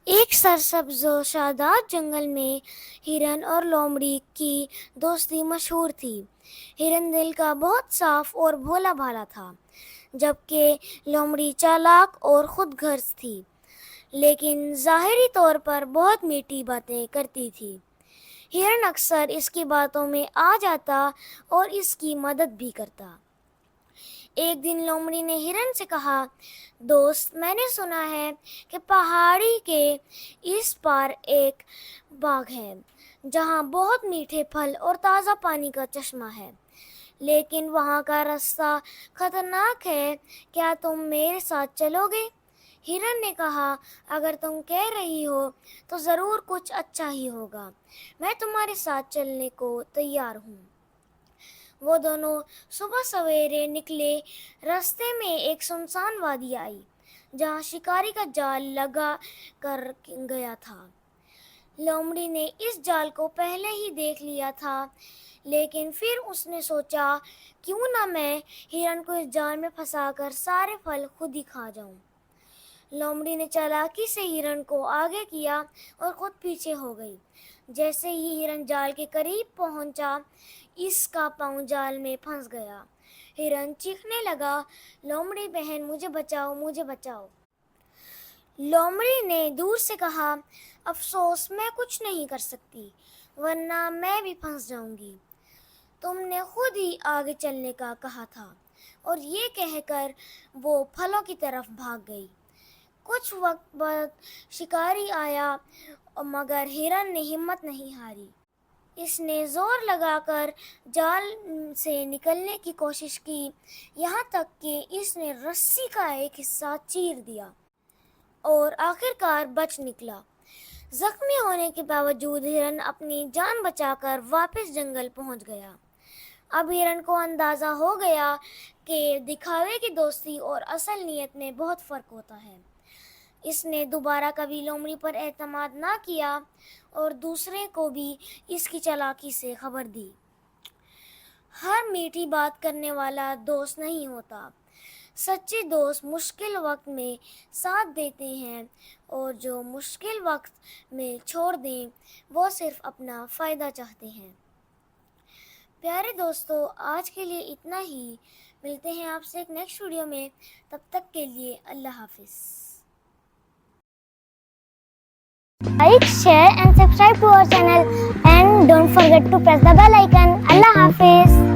ایک سرسبز و شاداب جنگل میں ہرن اور لومڑی کی دوستی مشہور تھی۔ ہرن دل کا بہت صاف اور بھولا بھالا تھا، جبکہ لومڑی چالاک اور خود غرض تھی، لیکن ظاہری طور پر بہت میٹھی باتیں کرتی تھی۔ ہرن اکثر اس کی باتوں میں آ جاتا اور اس کی مدد بھی کرتا۔ ایک دن لومڑی نے ہرن سے کہا، دوست، میں نے سنا ہے کہ پہاڑی کے اس پار ایک باغ ہے جہاں بہت میٹھے پھل اور تازہ پانی کا چشمہ ہے، لیکن وہاں کا راستہ خطرناک ہے، کیا تم میرے ساتھ چلو گے؟ ہرن نے کہا، اگر تم کہہ رہی ہو تو ضرور کچھ اچھا ہی ہوگا، میں تمہارے ساتھ چلنے کو تیار ہوں۔ وہ دونوں صبح سویرے نکلے۔ راستے میں ایک سنسان وادی آئی جہاں شکاری کا جال لگا کر گیا تھا۔ لومڑی نے اس جال کو پہلے ہی دیکھ لیا تھا، لیکن پھر اس نے سوچا، کیوں نہ میں ہرن کو اس جال میں پھنسا کر سارے پھل خود ہی کھا جاؤں۔ لومڑی نے چالاکی سے ہرن کو آگے کیا اور خود پیچھے ہو گئی۔ جیسے ہی ہرن جال کے قریب پہنچا، اس کا پاؤں جال میں پھنس گیا۔ ہرن چیخنے لگا، لومڑی بہن، مجھے بچاؤ، مجھے بچاؤ۔ لومڑی نے دور سے کہا، افسوس، میں کچھ نہیں کر سکتی، ورنہ میں بھی پھنس جاؤں گی۔ تم نے خود ہی آگے چلنے کا کہا تھا۔ اور یہ کہہ کر وہ پھلوں کی طرف بھاگ گئی۔ کچھ وقت بعد شکاری آیا، مگر ہرن نے ہمت نہیں ہاری۔ اس نے زور لگا کر جال سے نکلنے کی کوشش کی، یہاں تک کہ اس نے رسی کا ایک حصہ چیر دیا اور آخرکار بچ نکلا۔ زخمی ہونے کے باوجود ہرن اپنی جان بچا کر واپس جنگل پہنچ گیا۔ اب ہرن کو اندازہ ہو گیا کہ دکھاوے کی دوستی اور اصل نیت میں بہت فرق ہوتا ہے۔ اس نے دوبارہ کبھی لومڑی پر اعتماد نہ کیا اور دوسرے کو بھی اس کی چالاکی سے خبر دی۔ ہر میٹھی بات کرنے والا دوست نہیں ہوتا۔ سچے دوست مشکل وقت میں ساتھ دیتے ہیں، اور جو مشکل وقت میں چھوڑ دیں وہ صرف اپنا فائدہ چاہتے ہیں۔ پیارے دوستو، آج کے لیے اتنا ہی۔ ملتے ہیں آپ سے ایک نیکسٹ ویڈیو میں، تب تک کے لیے اللہ حافظ۔ Like, share and subscribe to our channel, and don't forget to press the bell icon. Allah Hafiz.